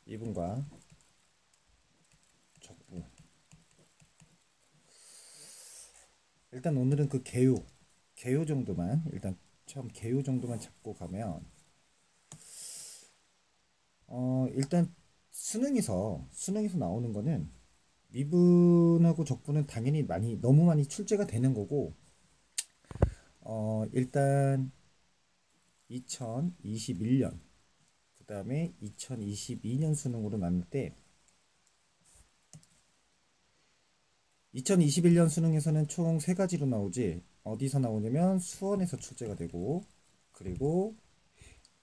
미분과 적분. 일단 오늘은 그 개요 정도만 일단 처음 개요 정도만 잡고 가면 일단 수능에서 나오는 거는 미분하고 적분은 당연히 너무 많이 출제가 되는 거고 일단 2021년 그 다음에 2022년 수능으로 나눌 때 2021년 수능에서는 총 세 가지로 나오지. 어디서 나오냐면 수원에서 출제가 되고, 그리고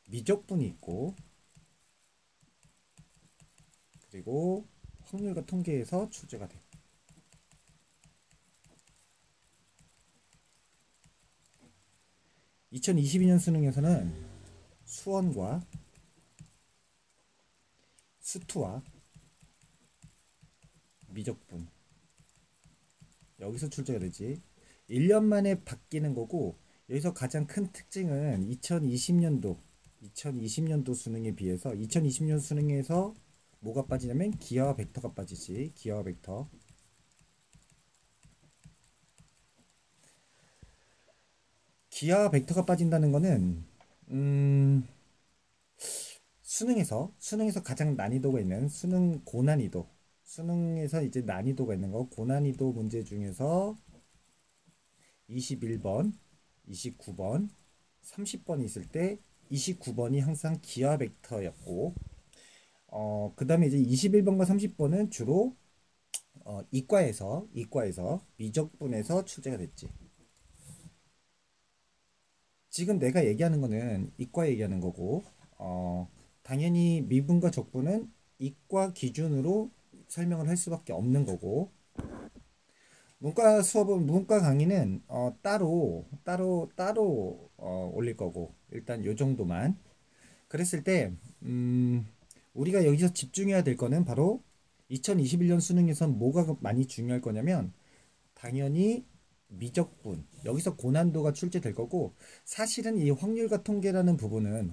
미적분이 있고, 그리고 확률과 통계에서 출제가 돼. 2022년 수능에서는 수원과 수투와 미적분 여기서 출제가 되지. 1년 만에 바뀌는 거고, 여기서 가장 큰 특징은 2020년도 수능에 비해서 2020년 수능에서 뭐가 빠지냐면 기하와 벡터가 빠지지. 기하와 벡터. 기하와 벡터가 빠진다는 거는 수능에서 가장 난이도가 있는 수능 고난이도, 수능에서 이제 난이도가 있는 거, 고난이도 문제 중에서 21번, 29번, 30번이 있을 때 29번이 항상 기하 벡터였고, 그 다음에 이제 21번과 30번은 주로 이과에서 미적분에서 출제가 됐지. 지금 내가 얘기하는 거는 이과 얘기하는 거고, 당연히 미분과 적분은 이과 기준으로 설명을 할 수밖에 없는 거고, 문과 강의는 따로 올릴 거고, 일단 요 정도만. 그랬을 때 우리가 여기서 집중해야 될 거는 바로 2021년 수능에선 뭐가 많이 중요할 거냐면 당연히 미적분, 여기서 고난도가 출제될 거고, 사실은 이 확률과 통계라는 부분은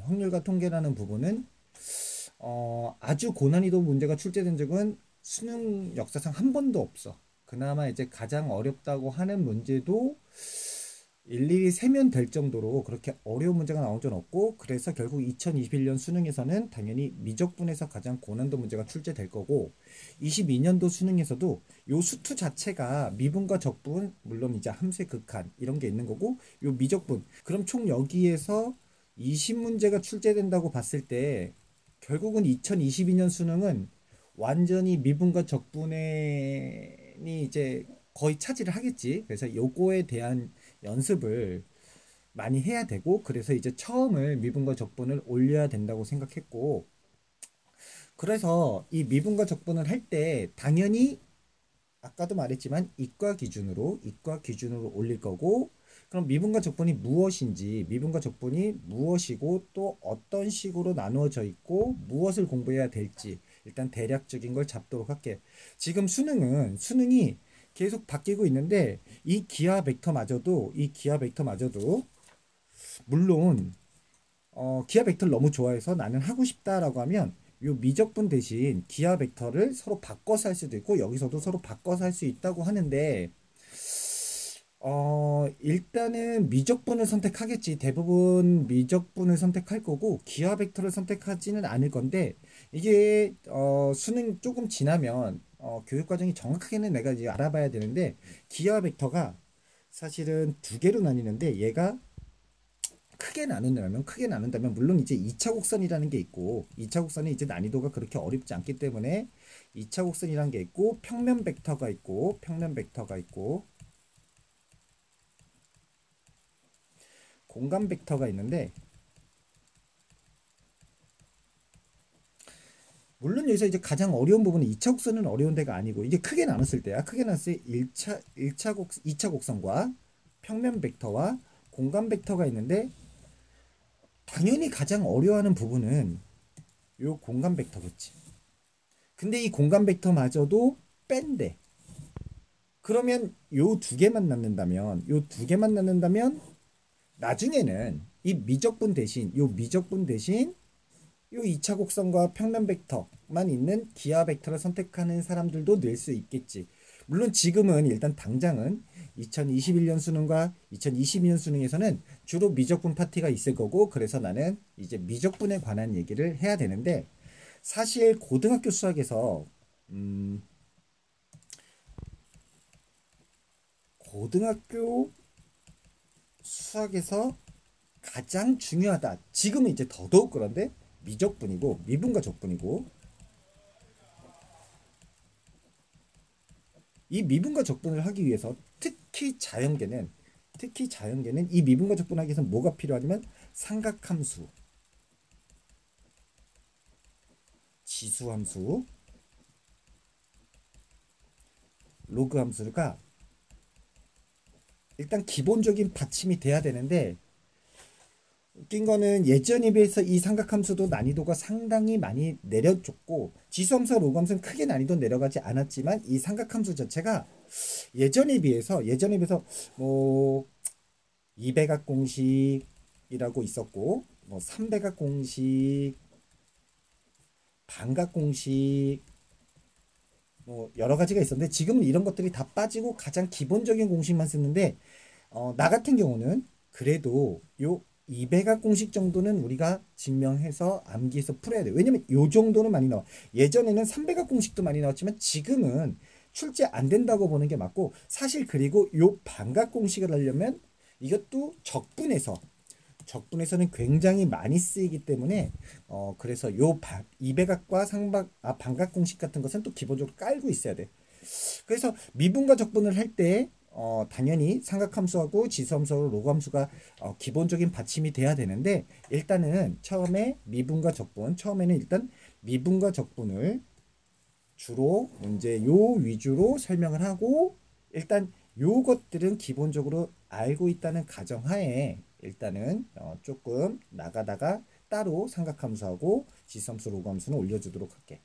아주 고난이도 문제가 출제된 적은 수능 역사상 한 번도 없어. 그나마 이제 가장 어렵다고 하는 문제도 일일이 세면 될 정도로 그렇게 어려운 문제가 나온 적은 없고, 그래서 결국 2021년 수능에서는 당연히 미적분에서 가장 고난도 문제가 출제될 거고, 22년도 수능에서도 요 수투 자체가 미분과 적분, 물론 이제 함수의 극한 이런 게 있는 거고, 요 미적분, 그럼 총 여기에서 20문제가 출제된다고 봤을 때 결국은 2022년 수능은 완전히 미분과 적분이 이제 거의 차지를 하겠지. 그래서 요거에 대한 연습을 많이 해야 되고, 그래서 이제 처음을 미분과 적분을 올려야 된다고 생각했고, 그래서 이 미분과 적분을 할 때 당연히 아까도 말했지만 이과 기준으로 올릴 거고, 그럼 미분과 적분이 무엇이고 또 어떤 식으로 나누어져 있고 무엇을 공부해야 될지 일단 대략적인 걸 잡도록 할게. 지금 수능이 계속 바뀌고 있는데 이 기하 벡터마저도 물론 기하 벡터를 너무 좋아해서 나는 하고 싶다라고 하면 요 미적분 대신 기하 벡터를 서로 바꿔서 할 수도 있고, 여기서도 서로 바꿔서 할 수 있다고 하는데 일단은 미적분을 선택하겠지. 대부분 미적분을 선택할 거고 기하 벡터를 선택하지는 않을 건데, 이게 수능 조금 지나면 교육 과정이 정확하게는 내가 이제 알아봐야 되는데, 기하 벡터가 사실은 두 개로 나뉘는데, 얘가 크게 나눈다면 물론 이제 2차 곡선이라는 게 있고, 2차 곡선이 이제 난이도가 그렇게 어렵지 않기 때문에 2차 곡선이라는 게 있고, 평면 벡터가 있고 공간 벡터가 있는데, 물론 여기서 이제 가장 어려운 부분은 2차 곡선은 어려운 데가 아니고, 이게 크게 나눴을 때야. 크게 나눴을 때 2차 곡선과 평면 벡터와 공간 벡터가 있는데, 당연히 가장 어려워하는 부분은 요 공간 벡터겠지. 근데 이 공간 벡터마저도 뺀대. 그러면 요 두 개만 남는다면 나중에는 이 미적분 대신 요 2차 곡선과 평면 벡터만 있는 기하 벡터를 선택하는 사람들도 늘 수 있겠지. 물론 지금은 일단 당장은 2021년 수능과 2022년 수능에서는 주로 미적분 파트가 있을 거고, 그래서 나는 이제 미적분에 관한 얘기를 해야 되는데, 사실 고등학교 수학에서 고등학교 수학에서 가장 중요하다. 지금은 이제 더더욱 그런데 미적분이고 미분과 적분이고, 이 미분과 적분을 하기 위해서 특히 자연계는 이 미분과 적분하기 위해서 뭐가 필요하냐면 삼각함수, 지수함수, 로그함수가 일단 기본적인 받침이 돼야 되는데, 웃긴 거는 예전에 비해서 이 삼각함수도 난이도가 상당히 많이 내려줬고, 지수함수와 로그함수는 크게 난이도 내려가지 않았지만 이 삼각함수 자체가 예전에 비해서 뭐 2배각 공식이라고 있었고, 뭐 3배각 공식, 반각 공식, 뭐 여러 가지가 있었는데 지금은 이런 것들이 다 빠지고 가장 기본적인 공식만 쓰는데, 나 같은 경우는 그래도 요 2배각 공식 정도는 우리가 증명해서 암기해서 풀어야 돼. 왜냐면 요 정도는 많이 나와. 예전에는 3배각 공식도 많이 나왔지만 지금은 출제 안 된다고 보는 게 맞고, 사실 그리고 요 반각 공식을 하려면 이것도 적분에서는 굉장히 많이 쓰이기 때문에, 그래서 요 2배각과 반각 공식 같은 것은 또 기본적으로 깔고 있어야 돼. 그래서 미분과 적분을 할 때 당연히 삼각함수하고 지수함수하고 로그함수가 기본적인 받침이 돼야 되는데, 일단은 처음에는 일단 미분과 적분을 주로 문제 요 위주로 설명을 하고, 일단 요것들은 기본적으로 알고 있다는 가정하에 일단은 조금 나가다가 따로 삼각함수하고 지수함수 로그함수는 올려주도록 할게.